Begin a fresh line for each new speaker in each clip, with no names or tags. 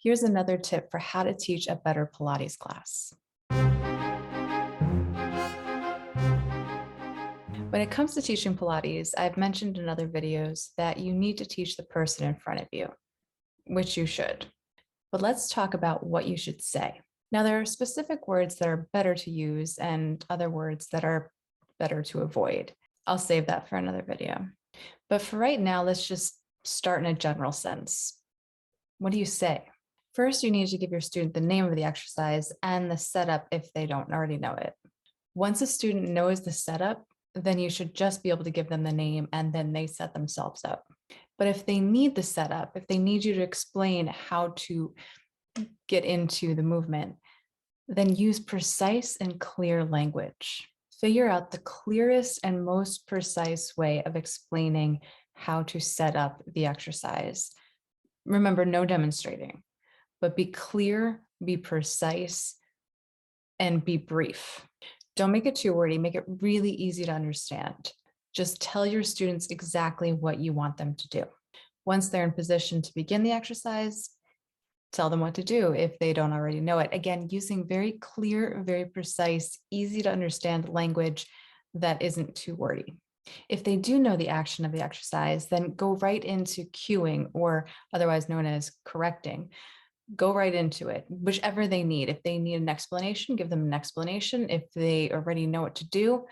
Here's another tip for how to teach a better Pilates class. When it comes to teaching Pilates, I've mentioned in other videos that you need to teach the person in front of you, which you should. But let's talk about what you should say. Now, there are specific words that are better to use and other words that are better to avoid. I'll save that for another video. But for right now, let's just start in a general sense. What do you say? First, you need to give your student the name of the exercise and the setup if they don't already know it. Once a student knows the setup, then you should just be able to give them the name and then they set themselves up. But if they need the setup, if they need you to explain how to get into the movement, then use precise and clear language. Figure out the clearest and most precise way of explaining how to set up the exercise. Remember, no demonstrating, but be clear, be precise, and be brief. Don't make it too wordy, make it really easy to understand. Just tell your students exactly what you want them to do. Once they're in position to begin the exercise, tell them what to do if they don't already know it. Again, using very clear, very precise, easy to understand language that isn't too wordy. If they do know the action of the exercise, then go right into cueing, or otherwise known as correcting. Go right into it, whichever they need. If they need an explanation, give them an explanation. If they already know what to do,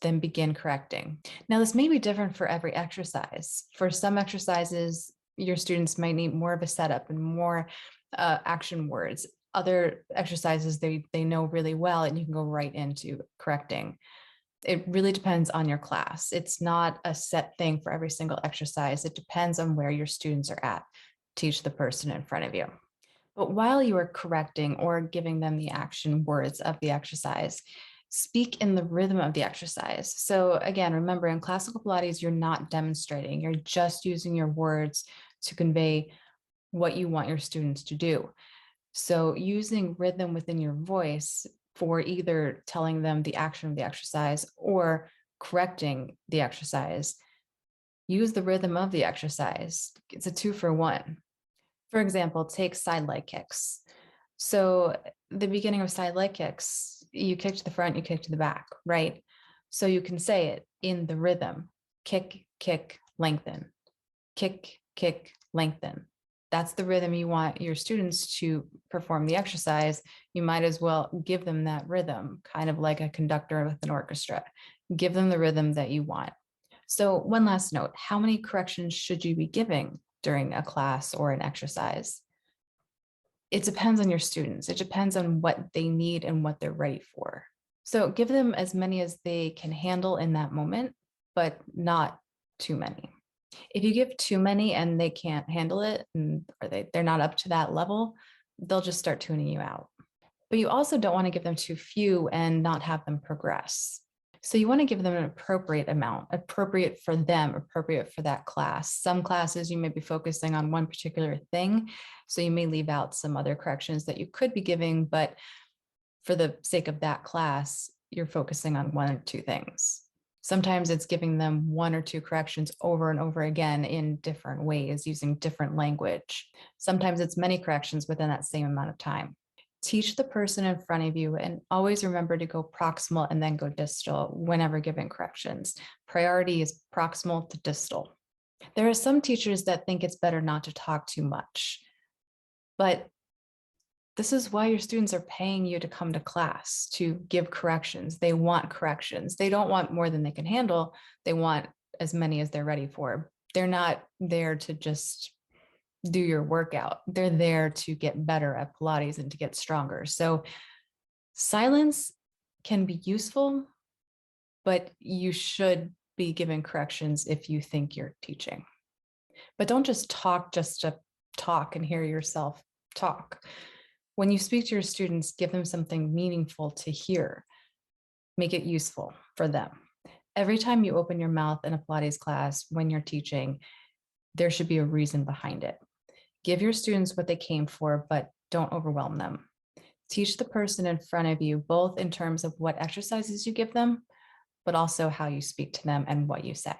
then begin correcting. Now, this may be different for every exercise. For some exercises, your students might need more of a setup and more action words. Other exercises they know really well, and you can go right into correcting. It really depends on your class. It's not a set thing for every single exercise. It depends on where your students are at. Teach the person in front of you. But while you are correcting or giving them the action words of the exercise, speak in the rhythm of the exercise. So again, remember, in classical Pilates, you're not demonstrating. You're just using your words to convey what you want your students to do. So using rhythm within your voice for either telling them the action of the exercise or correcting the exercise, use the rhythm of the exercise. It's a 2-for-1. For example, take side leg kicks. So the beginning of side leg kicks, you kick to the front, you kick to the back, right? So you can say it in the rhythm: kick, kick, lengthen, kick, kick, lengthen. That's the rhythm you want your students to perform the exercise. You might as well give them that rhythm, kind of like a conductor with an orchestra. Give them the rhythm that you want. So one last note: how many corrections should you be giving during a class or an exercise? It depends on your students. It depends on what they need and what they're ready for. So give them as many as they can handle in that moment, but not too many. If you give too many and they can't handle it, or they're not up to that level, they'll just start tuning you out. But you also don't want to give them too few and not have them progress. So you want to give them an appropriate amount, appropriate for them, appropriate for that class. Some classes you may be focusing on one particular thing, so you may leave out some other corrections that you could be giving, but for the sake of that class, you're focusing on 1 or 2 things. Sometimes it's giving them 1 or 2 corrections over and over again in different ways, using different language. Sometimes it's many corrections within that same amount of time. Teach the person in front of you, and always remember to go proximal and then go distal whenever giving corrections. Priority is proximal to distal. There are some teachers that think it's better not to talk too much, but this is why your students are paying you to come to class, to give corrections. They want corrections. They don't want more than they can handle. They want as many as they're ready for. They're not there to just do your workout. They're there to get better at Pilates and to get stronger. So silence can be useful, but you should be giving corrections if you think you're teaching. But don't just to talk and hear yourself talk. When you speak to your students, give them something meaningful to hear. Make it useful for them. Every time you open your mouth in a Pilates class when you're teaching, there should be a reason behind it. Give your students what they came for, but don't overwhelm them. Teach the person in front of you, both in terms of what exercises you give them, but also how you speak to them and what you say.